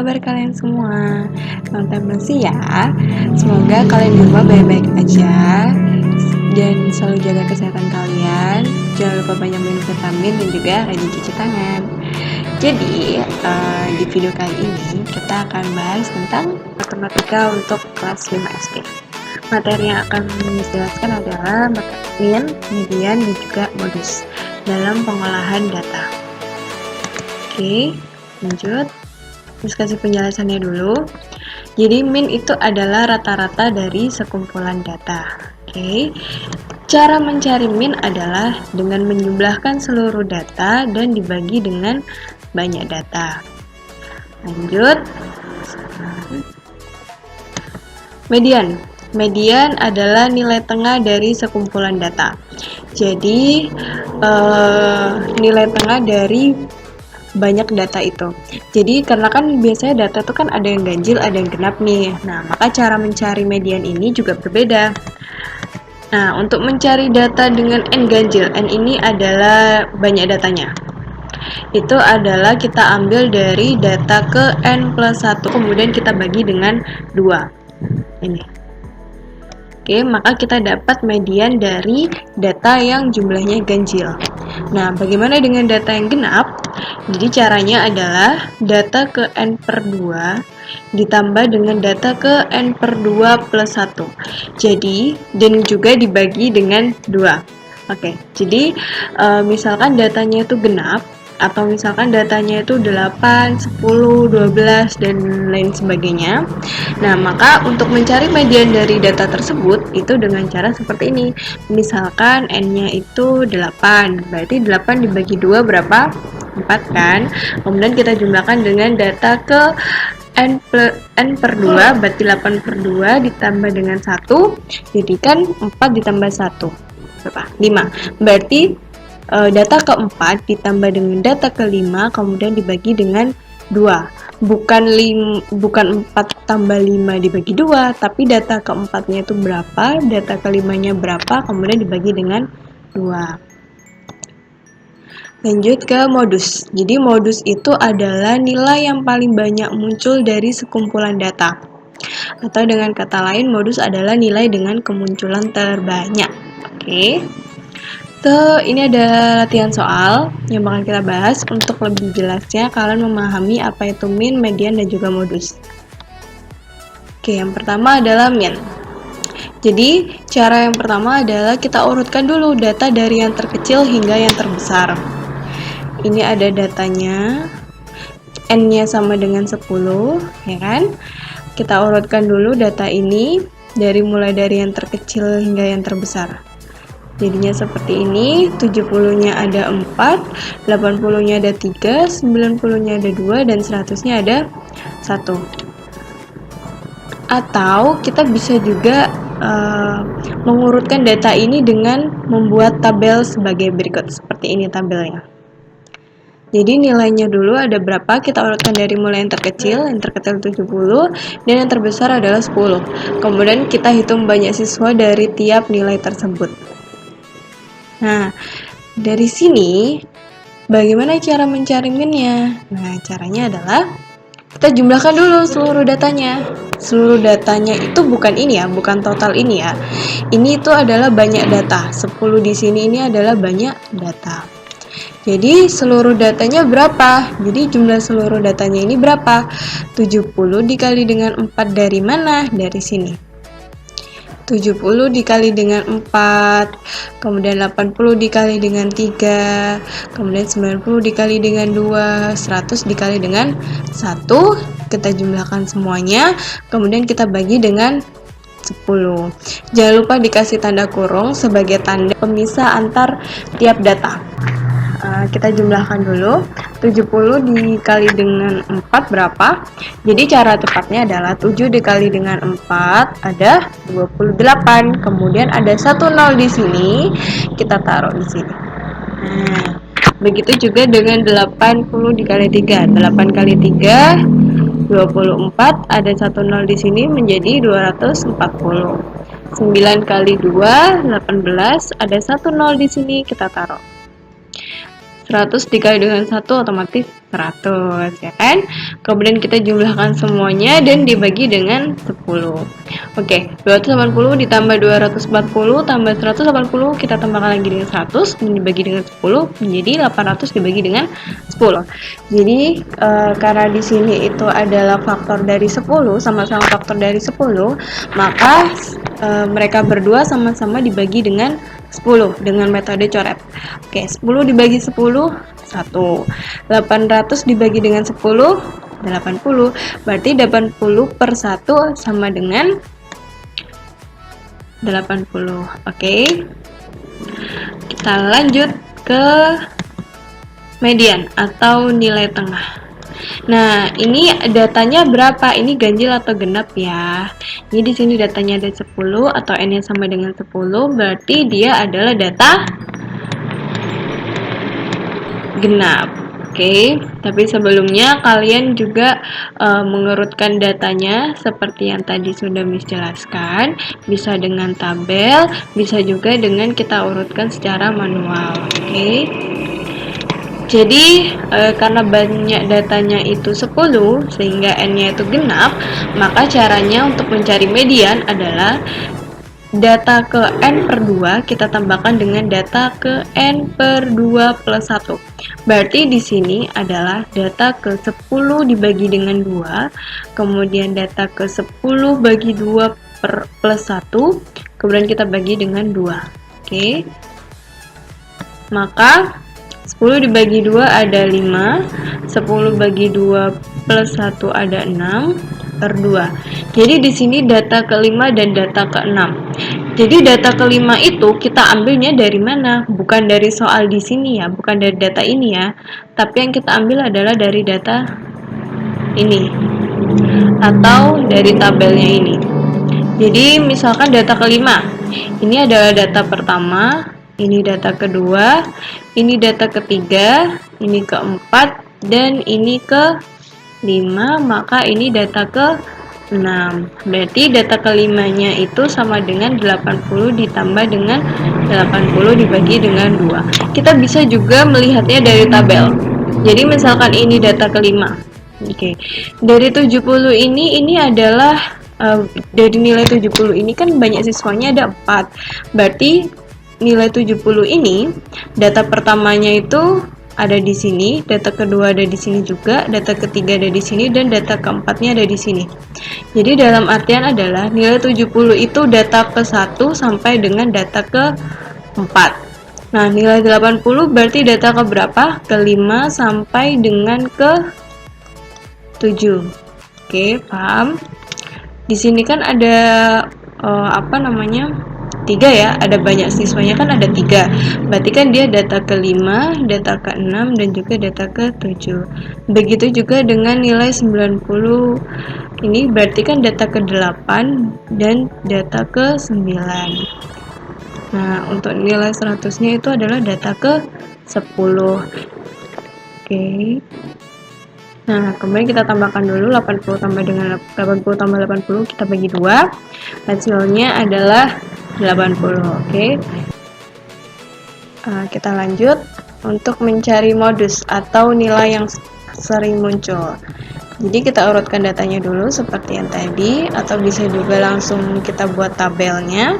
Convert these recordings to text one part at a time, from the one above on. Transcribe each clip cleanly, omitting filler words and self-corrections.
kabar kalian semua? Mantap sih ya. Semoga kalian di rumah baik-baik aja dan selalu jaga kesehatan kalian. Jangan lupa banyak minum vitamin dan juga rajin cuci tangan. Jadi, di video kali ini kita akan bahas tentang matematika untuk kelas 5 SD. Materi yang akan dijelaskan adalah min, median, dan juga modus dalam pengolahan data. Oke, lanjut. Terus kasih penjelasannya dulu. Jadi min itu adalah rata-rata dari sekumpulan data. Oke. Cara mencari min adalah dengan menjumlahkan seluruh data dan dibagi dengan banyak data. Lanjut. Median. Median adalah nilai tengah dari sekumpulan data. Jadi nilai tengah dari banyak data itu. Jadi karena kan biasanya data itu kan ada yang ganjil, ada yang genap nih. Nah, maka cara mencari median ini juga berbeda. Nah, untuk mencari data dengan n ganjil, n ini adalah banyak datanya. Itu adalah kita ambil dari data ke n plus 1, kemudian kita bagi dengan 2. Ini. Oke, maka kita dapat median dari data yang jumlahnya ganjil. Nah, bagaimana dengan data yang genap? Jadi caranya adalah data ke n per 2 ditambah dengan data ke n per 2 plus 1. Jadi, dan juga dibagi dengan 2. Oke, jadi misalkan datanya itu genap, atau misalkan datanya itu 8, 10, 12, dan lain sebagainya. Nah, maka untuk mencari median dari data tersebut itu dengan cara seperti ini. Misalkan n-nya itu 8, berarti 8 dibagi 2 berapa? 4 kan? Kemudian kita jumlahkan dengan data ke n per 2, berarti 8 per 2 ditambah dengan 1, jadi kan 4 ditambah 1. Berapa? 5. Berarti data keempat ditambah dengan data kelima kemudian dibagi dengan 2. Bukan 4 tambah 5 dibagi 2, tapi data keempatnya itu berapa, data kelimanya berapa, kemudian dibagi dengan 2. Lanjut ke modus. Jadi modus itu adalah nilai yang paling banyak muncul dari sekumpulan data. Atau dengan kata lain, modus adalah nilai dengan kemunculan terbanyak. Oke. Ini ada latihan soal yang bakal kita bahas. Untuk lebih jelasnya, kalian memahami apa itu min, median, dan juga modus. Oke, yang pertama adalah min. Jadi, cara yang pertama adalah kita urutkan dulu data dari yang terkecil hingga yang terbesar. Ini ada datanya, n-nya sama dengan 10, ya kan? Kita urutkan dulu data ini mulai dari yang terkecil hingga yang terbesar. Jadinya seperti ini, 70-nya ada 4, 80-nya ada 3, 90-nya ada 2, dan 100-nya ada 1. Atau kita bisa juga mengurutkan data ini dengan membuat tabel sebagai berikut. Seperti ini tabelnya. Jadi nilainya dulu ada berapa, kita urutkan dari mulai yang terkecil 70, dan yang terbesar adalah 10. Kemudian kita hitung banyak siswa dari tiap nilai tersebut. Nah, dari sini bagaimana cara mencari min-nya? Nah, caranya adalah kita jumlahkan dulu seluruh datanya. Seluruh datanya itu bukan ini ya, bukan total ini ya. Ini itu adalah banyak data. 10 di sini ini adalah banyak data. Jadi seluruh datanya berapa? Jadi jumlah seluruh datanya ini berapa? 70 dikali dengan 4 dari mana? Dari sini. 70 dikali dengan 4, kemudian 80 dikali dengan 3, kemudian 90 dikali dengan 2, 100 dikali dengan 1, kita jumlahkan semuanya, kemudian kita bagi dengan 10. Jangan lupa dikasih tanda kurung sebagai tanda pemisah antar tiap data. Kita jumlahkan dulu, 70 dikali dengan 4 berapa? Jadi cara tepatnya adalah 7 dikali dengan 4 ada 28. Kemudian ada 1 0 di sini, kita taruh di sini. Nah, begitu juga dengan 80 dikali 3. 8 kali 3 24, ada 1 0 di sini menjadi 240. 9 kali 2 18, ada 1 0 di sini, kita taruh. 100 dikali dengan 1 otomatis 100 ya kan. Kemudian kita jumlahkan semuanya dan dibagi dengan 10. Oke, 280 ditambah 240 tambah 180 kita tambahkan lagi dengan 100 dan dibagi dengan 10 menjadi 800 dibagi dengan 10. Jadi karena di sini itu adalah faktor dari 10, sama-sama faktor dari 10, maka mereka berdua sama-sama dibagi dengan 10 dengan metode coret. Oke, 10 dibagi 10 1. 800 dibagi dengan 10 80. Berarti 80 per 1 sama dengan 80. Oke. Kita lanjut ke median atau nilai tengah. Nah, ini datanya berapa? Ini ganjil atau genap ya? Ini di sini datanya ada 10 atau n-nya sama dengan 10, berarti dia adalah data genap. Oke, tapi sebelumnya kalian juga mengurutkan datanya seperti yang tadi sudah Miss jelaskan, bisa dengan tabel, bisa juga dengan kita urutkan secara manual. Oke. Jadi karena banyak datanya itu 10 sehingga n-nya itu genap, maka caranya untuk mencari median adalah data ke n per 2 kita tambahkan dengan data ke n per 2 plus 1. Berarti di sini adalah data ke 10 dibagi dengan 2, kemudian data ke 10 bagi 2 plus 1, kemudian kita bagi dengan 2. Oke. Maka 10 dibagi 2 ada 5, 10 bagi 2 plus 1 ada 6 per 2. Jadi di sini data ke-5 dan data ke-6. Jadi data ke-5 itu kita ambilnya dari mana? Bukan dari soal di sini ya, bukan dari data ini ya. Tapi yang kita ambil adalah dari data ini atau dari tabelnya ini. Jadi misalkan data ke-5. Ini adalah data pertama, ini data kedua, ini data ketiga, ini keempat, dan ini ke-5, maka ini data ke-6. Berarti data ke-5-nya itu sama dengan 80 ditambah dengan 80 dibagi dengan 2. Kita bisa juga melihatnya dari tabel. Jadi misalkan ini data ke-5. Oke. Dari 70 ini adalah dari nilai 70 ini kan banyak siswanya ada 4. Berarti nilai 70 ini data pertamanya itu ada di sini, data kedua ada di sini juga, data ketiga ada di sini, dan data keempatnya ada di sini. Jadi dalam artian adalah nilai 70 itu data ke-1 sampai dengan data ke-4. Nah, nilai 80 berarti data ke berapa? Ke-5 sampai dengan ke-7. Oke, paham? Di sini kan ada 3 ya, ada banyak siswanya kan ada 3. Berarti kan dia data ke-5, data ke-6, dan juga data ke-7. Begitu juga dengan nilai 90. Ini berarti kan data ke-8 dan data ke-9. Nah, untuk nilai 100-nya itu adalah data ke-10. Oke. Nah, kemudian kita tambahkan dulu 80 tambah dengan 80 tambah 80 kita bagi 2. Hasilnya adalah 80. Oke. Kita lanjut untuk mencari modus atau nilai yang sering muncul. Jadi kita urutkan datanya dulu seperti yang tadi, atau bisa juga langsung kita buat tabelnya.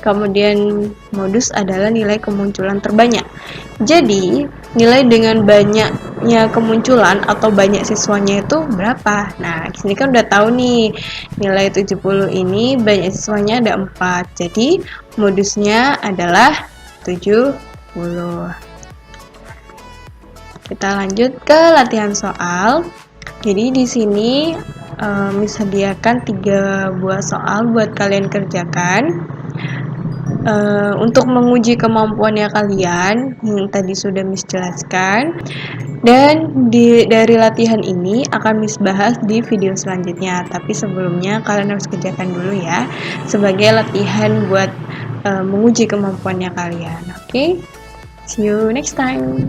Kemudian modus adalah nilai kemunculan terbanyak. Jadi nilai dengan banyaknya kemunculan atau banyak siswanya itu berapa? Nah, di sini kan udah tahu nih, nilai 70 ini banyak siswanya ada 4. Jadi modusnya adalah 70. Kita lanjut ke latihan soal. Jadi di sini disediakan 3 buah soal buat kalian kerjakan. Untuk menguji kemampuannya kalian yang tadi sudah Miss jelaskan, dan dari latihan ini akan Miss bahas di video selanjutnya. Tapi sebelumnya kalian harus kerjakan dulu ya, sebagai latihan buat menguji kemampuannya kalian. Oke? See you next time.